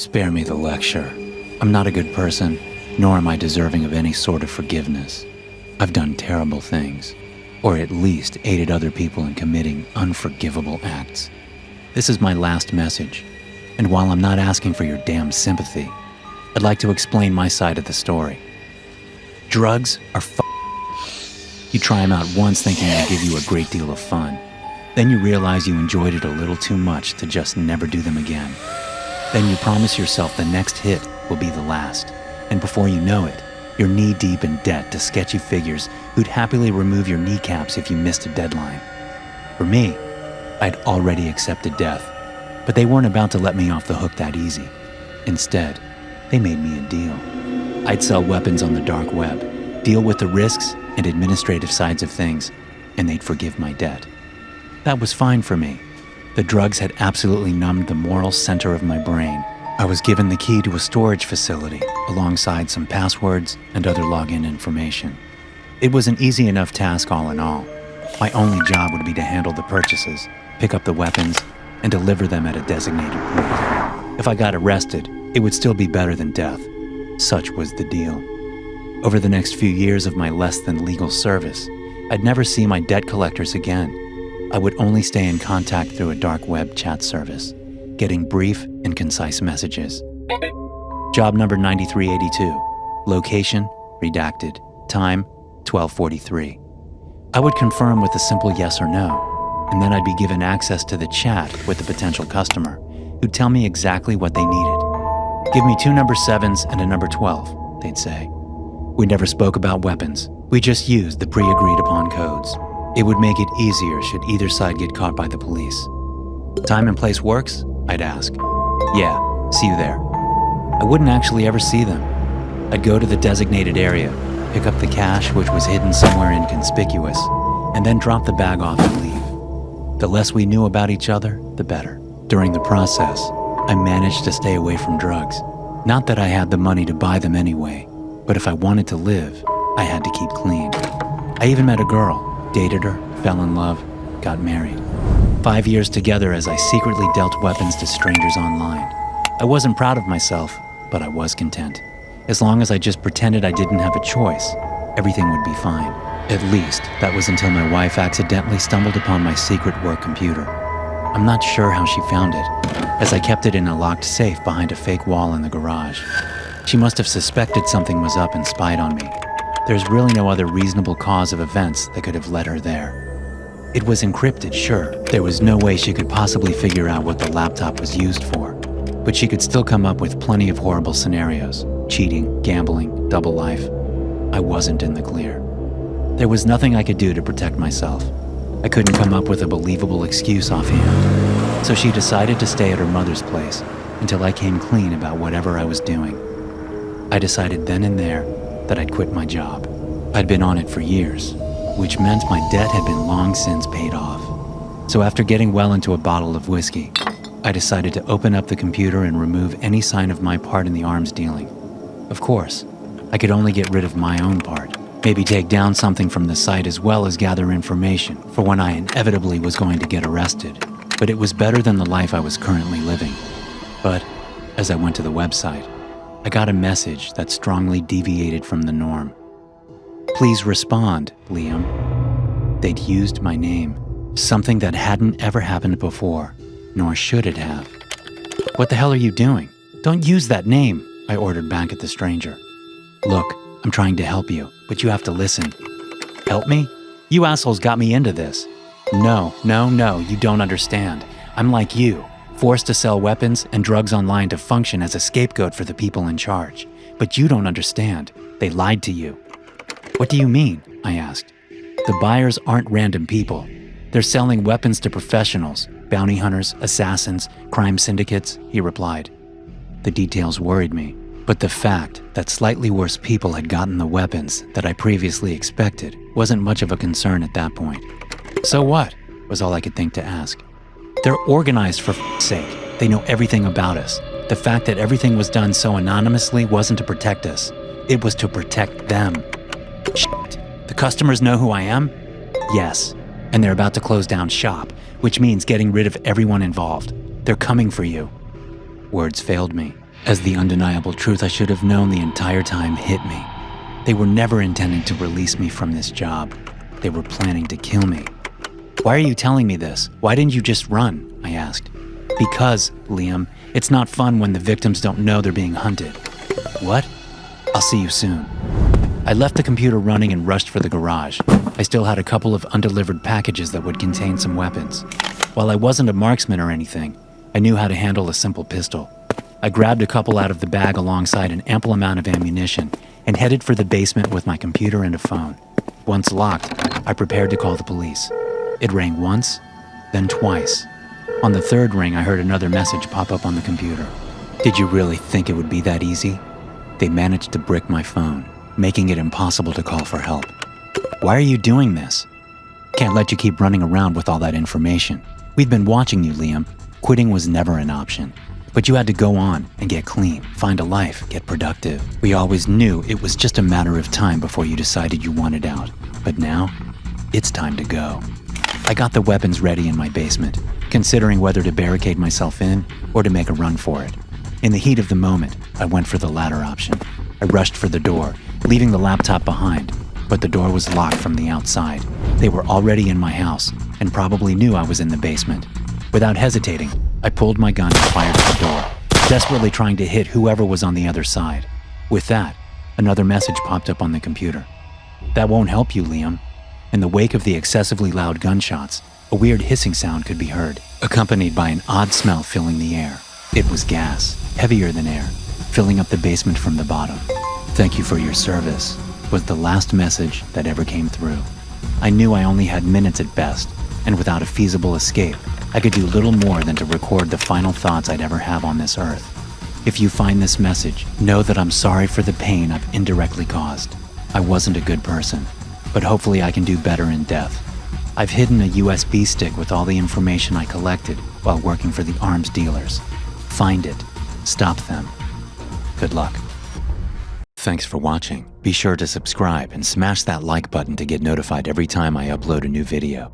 Spare me the lecture. I'm not a good person, nor am I deserving of any sort of forgiveness. I've done terrible things, or at least aided other people in committing unforgivable acts. This is my last message, and while I'm not asking for your damn sympathy, I'd like to explain my side of the story. Drugs are You try them out once thinking they'll give you a great deal of fun. Then you realize you enjoyed it a little too much to just never do them again. Then you promise yourself the next hit will be the last. And before you know it, you're knee-deep in debt to sketchy figures who'd happily remove your kneecaps if you missed a deadline. For me, I'd already accepted death, but they weren't about to let me off the hook that easy. Instead, they made me a deal. I'd sell weapons on the dark web, deal with the risks and administrative sides of things, and they'd forgive my debt. That was fine for me. The drugs had absolutely numbed the moral center of my brain. I was given the key to a storage facility, alongside some passwords and other login information. It was an easy enough task all in all. My only job would be to handle the purchases, pick up the weapons, and deliver them at a designated point. If I got arrested, it would still be better than death. Such was the deal. Over the next few years of my less than legal service, I'd never see my debt collectors again. I would only stay in contact through a dark web chat service, getting brief and concise messages. Job number 9382. Location, redacted. Time, 12:43. I would confirm with a simple yes or no, and then I'd be given access to the chat with the potential customer, who'd tell me exactly what they needed. Give me 2 number 7s and a number 12, they'd say. We never spoke about weapons. We just used the pre-agreed upon codes. It would make it easier should either side get caught by the police. Time and place works? I'd ask. Yeah, see you there. I wouldn't actually ever see them. I'd go to the designated area, pick up the cash, which was hidden somewhere inconspicuous, and then drop the bag off and leave. The less we knew about each other, the better. During the process, I managed to stay away from drugs. Not that I had the money to buy them anyway, but if I wanted to live, I had to keep clean. I even met a girl, dated her, fell in love, got married. 5 years together as I secretly dealt weapons to strangers online. I wasn't proud of myself, but I was content. As long as I just pretended I didn't have a choice, everything would be fine. At least, that was until my wife accidentally stumbled upon my secret work computer. I'm not sure how she found it, as I kept it in a locked safe behind a fake wall in the garage. She must have suspected something was up and spied on me. There's really no other reasonable cause of events that could have led her there. It was encrypted, sure. There was no way she could possibly figure out what the laptop was used for, but she could still come up with plenty of horrible scenarios. Cheating, gambling, double life. I wasn't in the clear. There was nothing I could do to protect myself. I couldn't come up with a believable excuse offhand. So she decided to stay at her mother's place until I came clean about whatever I was doing. I decided then and there that I'd quit my job. I'd been on it for years, which meant my debt had been long since paid off. So after getting well into a bottle of whiskey, I decided to open up the computer and remove any sign of my part in the arms dealing. Of course, I could only get rid of my own part, maybe take down something from the site as well as gather information for when I inevitably was going to get arrested. But it was better than the life I was currently living. But as I went to the website, I got a message that strongly deviated from the norm. Please respond, Liam. They'd used my name, something that hadn't ever happened before, nor should it have. What the hell are you doing? Don't use that name, I ordered back at the stranger. Look, I'm trying to help you, but you have to listen. Help me? You assholes got me into this. No, you don't understand. I'm like you, forced to sell weapons and drugs online to function as a scapegoat for the people in charge. But you don't understand. They lied to you. What do you mean? I asked. The buyers aren't random people. They're selling weapons to professionals, bounty hunters, assassins, crime syndicates, he replied. The details worried me, but the fact that slightly worse people had gotten the weapons that I previously expected wasn't much of a concern at that point. So what? Was all I could think to ask. They're organized for f***'s sake. They know everything about us. The fact that everything was done so anonymously wasn't to protect us. It was to protect them. Shit. The customers know who I am? Yes. And they're about to close down shop, which means getting rid of everyone involved. They're coming for you. Words failed me. as the undeniable truth I should have known the entire time hit me. They were never intending to release me from this job. They were planning to kill me. "Why are you telling me this? Why didn't you just run?" I asked. "Because, Liam, it's not fun when the victims don't know they're being hunted." "What? I'll see you soon." I left the computer running and rushed for the garage. I still had a couple of undelivered packages that would contain some weapons. While I wasn't a marksman or anything, I knew how to handle a simple pistol. I grabbed a couple out of the bag alongside an ample amount of ammunition and headed for the basement with my computer and a phone. Once locked, I prepared to call the police. It rang once, then twice. On the third ring, I heard another message pop up on the computer. "Did you really think it would be that easy?" They managed to brick my phone, making it impossible to call for help. "Why are you doing this?" "Can't let you keep running around with all that information. We've been watching you, Liam. Quitting was never an option. But you had to go on and get clean, find a life, get productive. We always knew it was just a matter of time before you decided you wanted out. But now, it's time to go." I got the weapons ready in my basement, considering whether to barricade myself in or to make a run for it. In the heat of the moment, I went for the latter option. I rushed for the door, leaving the laptop behind, but the door was locked from the outside. They were already in my house and probably knew I was in the basement. Without hesitating, I pulled my gun and fired at the door, desperately trying to hit whoever was on the other side. With that, another message popped up on the computer. "That won't help you, Liam." In the wake of the excessively loud gunshots, a weird hissing sound could be heard, accompanied by an odd smell filling the air. It was gas, heavier than air, filling up the basement from the bottom. "Thank you for your service," was the last message that ever came through. I knew I only had minutes at best, and without a feasible escape, I could do little more than to record the final thoughts I'd ever have on this earth. If you find this message, know that I'm sorry for the pain I've indirectly caused. I wasn't a good person, but hopefully I can do better in death. I've hidden a USB stick with all the information I collected while working for the arms dealers. Find it. Stop them. Good luck. Thanks for watching. Be sure to subscribe and smash that like button to get notified every time I upload a new video.